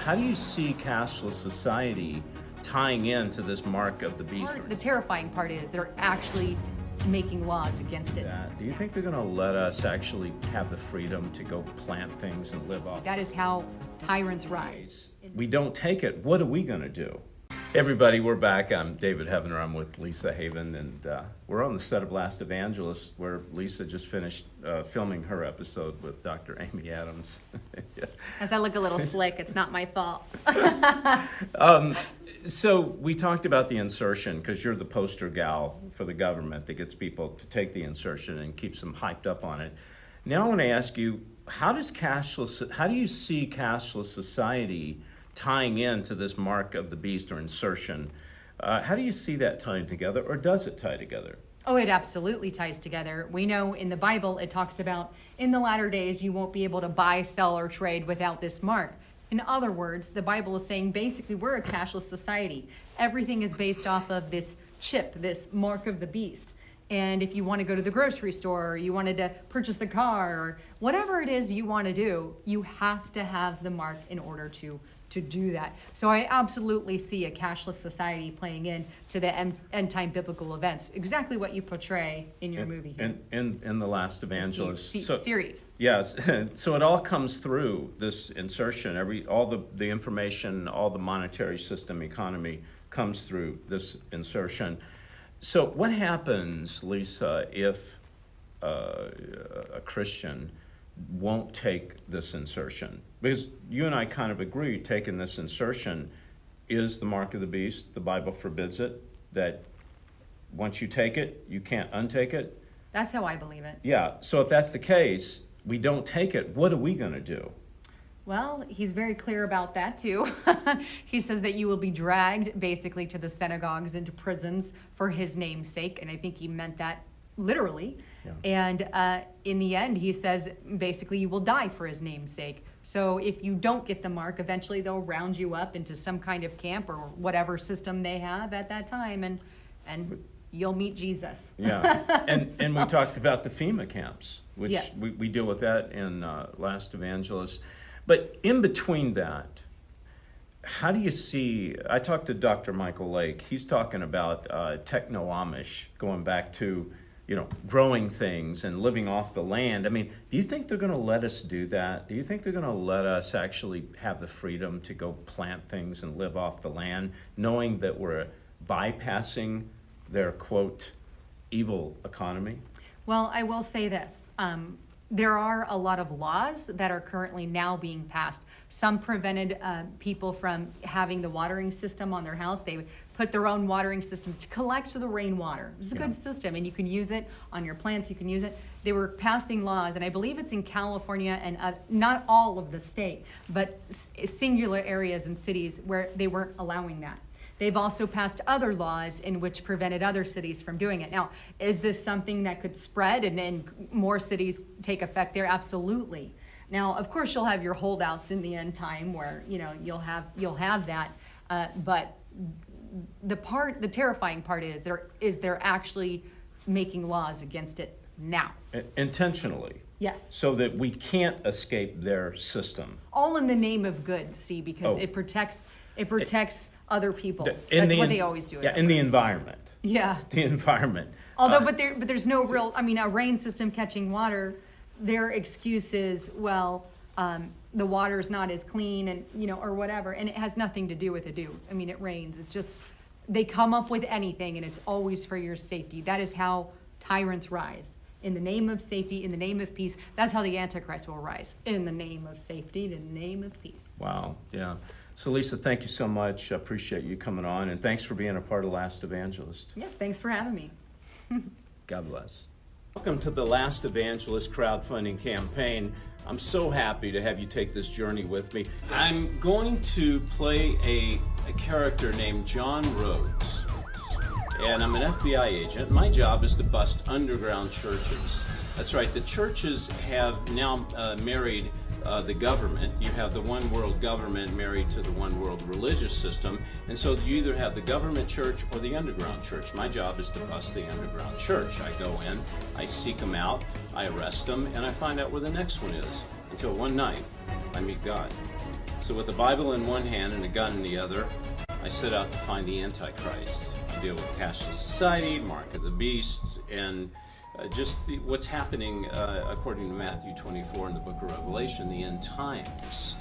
How do you see cashless society tying into this mark of the beast? The terrifying part is they're actually making laws against it. Do you think they're going to let us actually have the freedom to go plant things and live off? That is how tyrants rise. We don't take it. What are we going to do? Everybody, we're back. I'm David Heavener. I'm with Lisa Haven, and we're on the set of Last Evangelist, where Lisa just finished filming her episode with Dr. Amy Adams. Yeah. As I look a little slick, it's not my fault. So we talked about the insertion, because you're the poster gal for the government that gets people to take the insertion and keeps them hyped up on it. Now I want to ask you, how do you see cashless society tying into this mark of the beast or insertion? How do you see that tying together, or does it tie together? Oh, it absolutely ties together. We know in the Bible it talks about in the latter days you won't be able to buy, sell, or trade without this mark. In other words, the Bible is saying basically we're a cashless society. Everything is based off of this chip, this mark of the beast. And if you want to go to the grocery store, or you wanted to purchase a car, or whatever it is you want to do, you have to have the mark in order to do that. So I absolutely see a cashless society playing into the end time biblical events. Exactly what you portray in your movie here. In the Last Evangelist series. Yes. So it all comes through this insertion. All the information, all the monetary system, economy comes through this insertion. So what happens, Lisa, if a Christian won't take this insertion? Because you and I kind of agree, taking this insertion is the mark of the beast. The Bible forbids it, that once you take it, you can't untake it. That's how I believe it. Yeah, so if that's the case, we don't take it, what are we going to do? Well, he's very clear about that too. He says that you will be dragged basically to the synagogues and to prisons for his name's sake, and I think he meant that literally. Yeah. And in the end, he says basically you will die for his name's sake. So if you don't get the mark, eventually they'll round you up into some kind of camp or whatever system they have at that time, and you'll meet Jesus. Yeah, and we talked about the FEMA camps, which yes. we deal with that in Last Evangelist. But in between that, how do you see, I talked to Dr. Michael Lake, he's talking about techno-Amish, going back to, growing things and living off the land. I mean, do you think they're going to let us do that? Do you think they're going to let us actually have the freedom to go plant things and live off the land, knowing that we're bypassing their, quote, evil economy? Well, I will say this. There are a lot of laws that are currently now being passed. Some prevented people from having the watering system on their house. They put their own watering system to collect the rainwater. It's a good system, and you can use it on your plants. You can use it. They were passing laws, and I believe it's in California and not all of the state, but singular areas and cities where they weren't allowing that. They've also passed other laws in which prevented other cities from doing it. Now, is this something that could spread and then more cities take effect there? Absolutely. Now, of course, you'll have your holdouts in the end time where you'll have that. But the terrifying part is they're actually making laws against it now. Intentionally. Yes. So that we can't escape their system. All in the name of good, see, because it protects other people. That's what they always do. Yeah, in the environment. Yeah. The environment. Although, but there's no real, a rain system catching water, their excuse is, well, the water's not as clean and, or whatever. And it has nothing to do with it. It rains. It's just, they come up with anything and it's always for your safety. That is how tyrants rise. In the name of safety, in the name of peace. That's how the Antichrist will rise. In the name of safety, in the name of peace. Wow, yeah. So Lisa, thank you so much. I appreciate you coming on, and thanks for being a part of Last Evangelist. Yeah, thanks for having me. God bless. Welcome to the Last Evangelist crowdfunding campaign. I'm so happy to have you take this journey with me. I'm going to play a character named John Rhodes, and I'm an FBI agent. My job is to bust underground churches. That's right, the churches have now married the government. You have the one world government married to the one world religious system, and so you either have the government church or the underground church. My job is to bust the underground church. I go in, I seek them out, I arrest them, and I find out where the next one is, until one night I meet God. So with a Bible in one hand and a gun in the other, I set out to find the Antichrist, to deal with cashless society, mark of the beast, and what's happening according to Matthew 24 in the book of Revelation, the end times.